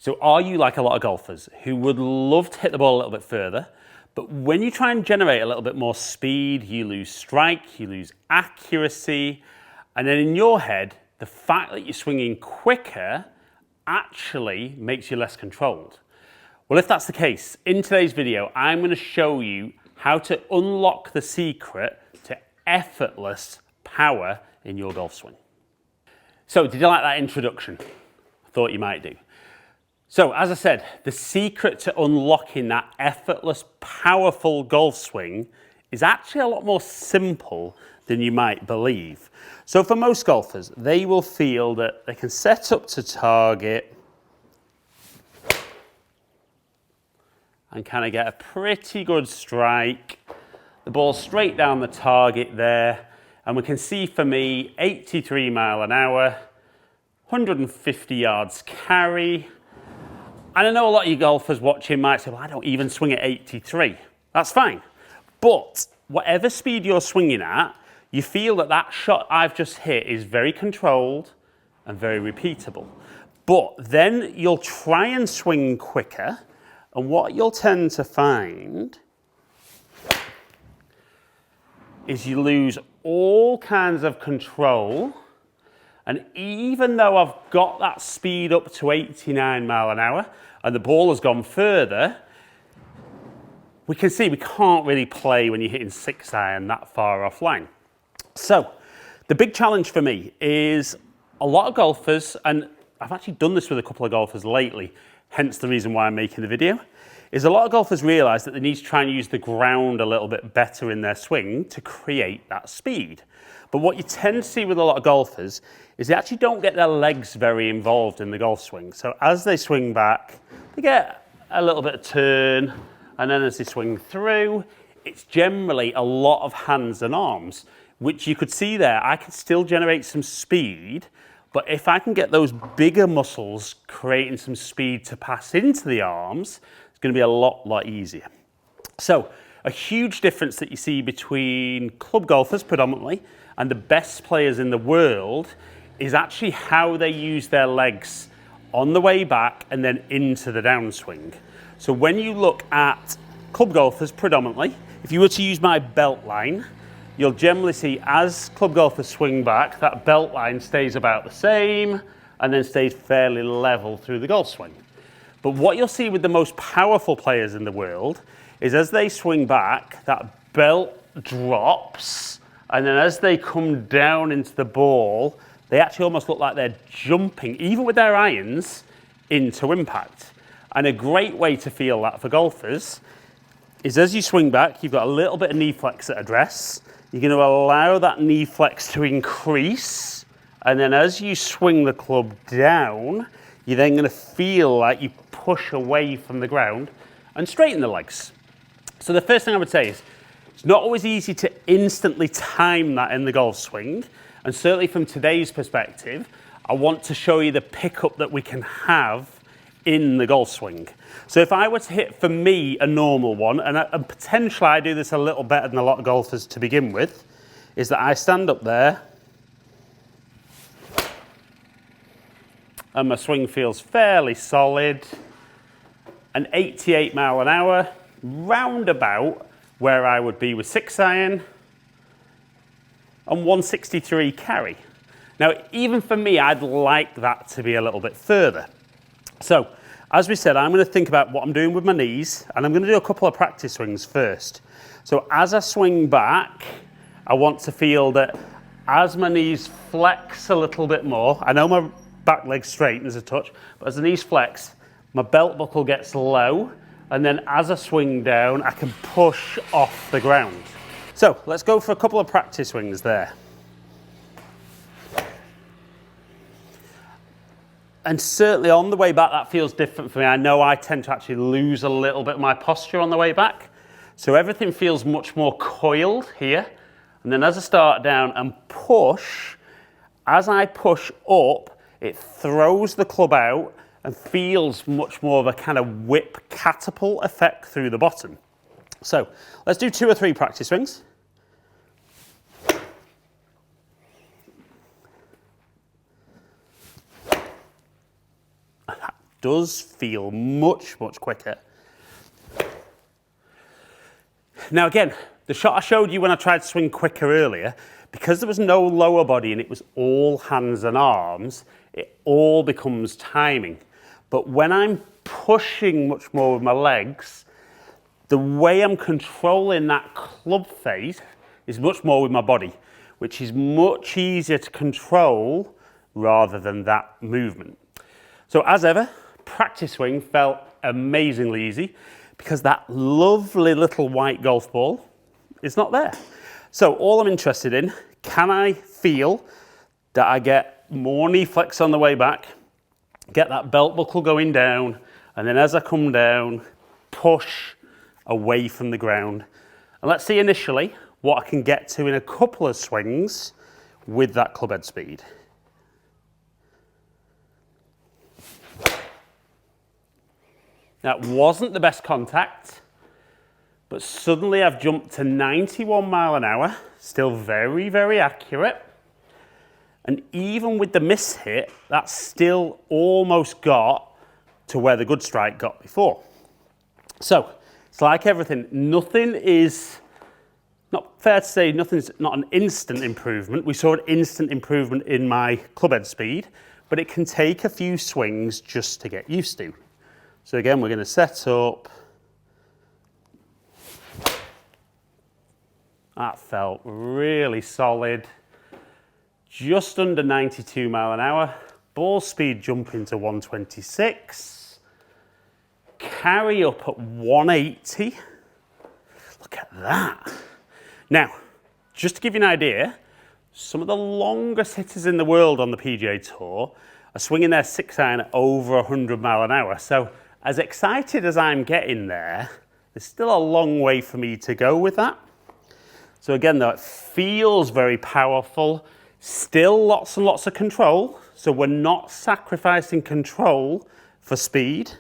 So are you like a lot of golfers who would love to hit the ball a little bit further, but when you try and generate a little bit more speed, you lose strike, you lose accuracy, and then in your head, the fact that you're swinging quicker actually makes you less controlled? Well, if that's the case, in today's video, I'm going to show you how to unlock the secret to effortless power in your golf swing. So, did you like that introduction? I thought you might do. So, as I said, the secret to unlocking that effortless, powerful golf swing is actually a lot more simple than you might believe. So for most golfers, they will feel that they can set up to target and kind of get a pretty good strike. The ball straight down the target there. And we can see for me, 83 mile an hour, 150 yards carry. And I know a lot of you golfers watching might say, well, I don't even swing at 83. That's fine. But whatever speed you're swinging at, you feel that that shot I've just hit is very controlled and very repeatable. But then you'll try and swing quicker, and what you'll tend to find is you lose all kinds of control. And even though I've got that speed up to 89 mile an hour and the ball has gone further, we can see we can't really play when you're hitting 6-iron that far offline. So the big challenge for me is a lot of golfers, and I've actually done this with a couple of golfers lately, hence the reason why I'm making the video, is a lot of golfers realise that they need to try and use the ground a little bit better in their swing to create that speed. But what you tend to see with a lot of golfers is they actually don't get their legs very involved in the golf swing. So as they swing back, they get a little bit of turn, and then as they swing through, it's generally a lot of hands and arms, which you could see there. I could still generate some speed, but if I can get those bigger muscles creating some speed to pass into the arms, it's going to be a lot easier. So a huge difference that you see between club golfers predominantly and the best players in the world is actually how they use their legs on the way back and then into the downswing. So when you look at club golfers predominantly, if you were to use my belt line, you'll generally see as club golfers swing back, that belt line stays about the same and then stays fairly level through the golf swing. But what you'll see with the most powerful players in the world is as they swing back, that belt drops, and then as they come down into the ball, they actually almost look like they're jumping, even with their irons, into impact. And a great way to feel that for golfers is as you swing back, you've got a little bit of knee flex at address. You're going to allow that knee flex to increase. And then as you swing the club down, you're then going to feel like you push away from the ground and straighten the legs. So the first thing I would say is it's not always easy to instantly time that in the golf swing. And certainly from today's perspective, I want to show you the pickup that we can have in the golf swing. So if I were to hit, for me, a normal one, and potentially I do this a little better than a lot of golfers to begin with, is that I stand up there and my swing feels fairly solid, and 88 mile an hour, roundabout where I would be with 6-iron, and 163 carry. Now, even for me, I'd like that to be a little bit further. So, as we said, I'm going to think about what I'm doing with my knees, and I'm going to do a couple of practice swings first. So as I swing back, I want to feel that as my knees flex a little bit more, I know my back leg straightens a touch, but as the knees flex, my belt buckle gets low, and then as I swing down, I can push off the ground. So let's go for a couple of practice swings there. And certainly on the way back, that feels different for me. I know I tend to actually lose a little bit of my posture on the way back. So everything feels much more coiled here. And then as I start down and push, as I push up, it throws the club out and feels much more of a kind of whip catapult effect through the bottom. So let's do 2 or 3 practice swings. does feel much, much quicker. Now again, the shot I showed you when I tried to swing quicker earlier, because there was no lower body and it was all hands and arms, it all becomes timing. But when I'm pushing much more with my legs, the way I'm controlling that club face is much more with my body, which is much easier to control rather than that movement. So as ever, practice swing felt amazingly easy because that lovely little white golf ball is not there. So all I'm interested in, can I feel that I get more knee flex on the way back, get that belt buckle going down, and then as I come down, push away from the ground. And let's see initially what I can get to in a couple of swings with that club head speed. That wasn't the best contact, but suddenly I've jumped to 91 mile an hour, still very, very accurate. And even with the miss hit, that still almost got to where the good strike got before. So it's like everything, nothing is, not fair to say, nothing's not an instant improvement. We saw an instant improvement in my club head speed, but it can take a few swings just to get used to. So again, we're going to set up. That felt really solid. Just under 92 mile an hour. Ball speed jumping to 126. Carry up at 180. Look at that. Now, just to give you an idea, some of the longest hitters in the world on the PGA Tour are swinging their 6-iron at over 100 mile an hour. So as excited as I'm getting there, there's still a long way for me to go with that. So again, though, it feels very powerful. Still lots and lots of control. So we're not sacrificing control for speed.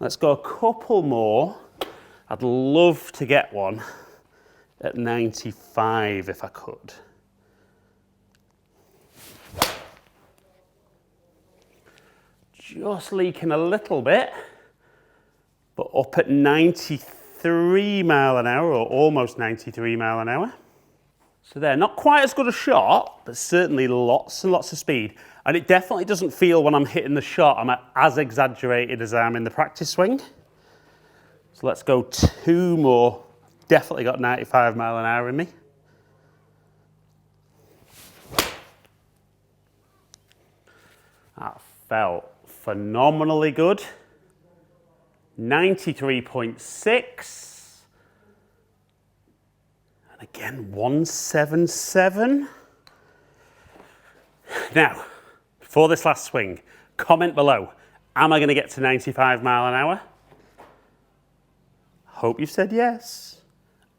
Let's go a couple more. I'd love to get one at 95 if I could. Just leaking a little bit, but up at 93 mile an hour, or almost 93 mile an hour. So there, not quite as good a shot, but certainly lots and lots of speed. And it definitely doesn't feel when I'm hitting the shot, I'm as exaggerated as I am in the practice swing. So let's go two more. Definitely got 95 mile an hour in me. That felt phenomenally good. 93.6. And again, 177. Now, before this last swing, comment below, am I going to get to 95 mile an hour? Hope you've said yes.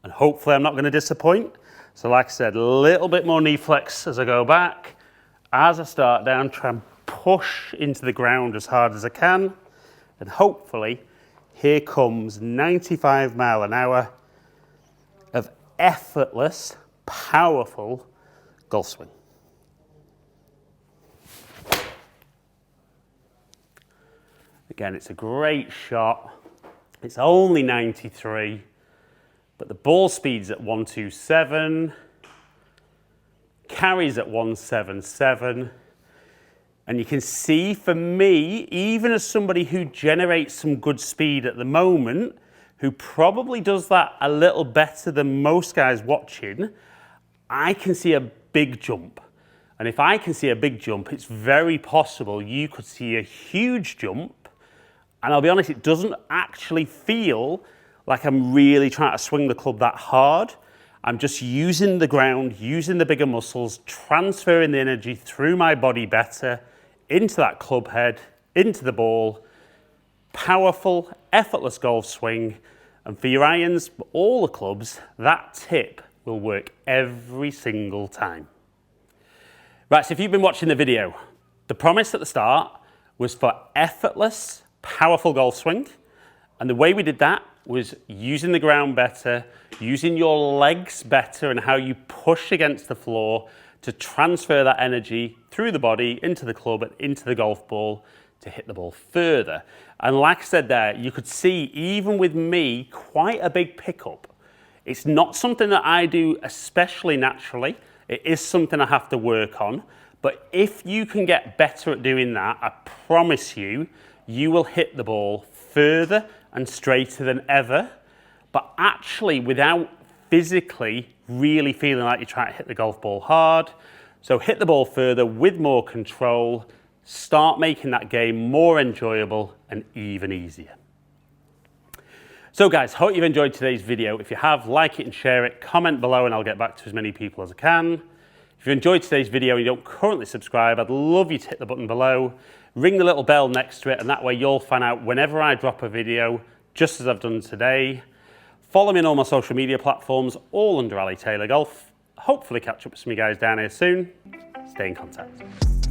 And hopefully I'm not going to disappoint. So like I said, a little bit more knee flex as I go back. As I start down, try and push into the ground as hard as I can. And hopefully, here comes 95 mile an hour of effortless, powerful golf swing. Again, it's a great shot. It's only 93, but the ball speed's at 127, carries at 177. And you can see for me, even as somebody who generates some good speed at the moment, who probably does that a little better than most guys watching, I can see a big jump. And if I can see a big jump, it's very possible you could see a huge jump. And I'll be honest, it doesn't actually feel like I'm really trying to swing the club that hard. I'm just using the ground, using the bigger muscles, transferring the energy through my body better, into that club head, into the ball. Powerful, effortless golf swing. And for your irons, all the clubs, that tip will work every single time. Right, so if you've been watching the video, the promise at the start was for effortless, powerful golf swing. And the way we did that was using the ground better, using your legs better and how you push against the floor to transfer that energy through the body into the club and into the golf ball to hit the ball further. And like I said there, you could see, even with me, quite a big pickup. It's not something that I do especially naturally. It is something I have to work on. But if you can get better at doing that, I promise you, you will hit the ball further and straighter than ever, but actually without physically really feeling like you're trying to hit the golf ball hard. So hit the ball further with more control, start making that game more enjoyable and even easier. So guys, hope you've enjoyed today's video. If you have, like it and share it, comment below and I'll get back to as many people as I can. If you enjoyed today's video and you don't currently subscribe, I'd love you to hit the button below, ring the little bell next to it, and that way you'll find out whenever I drop a video, just as I've done today. Follow me on all my social media platforms, all under Ali Taylor Golf. Hopefully catch up with some of you guys down here soon. Stay in contact.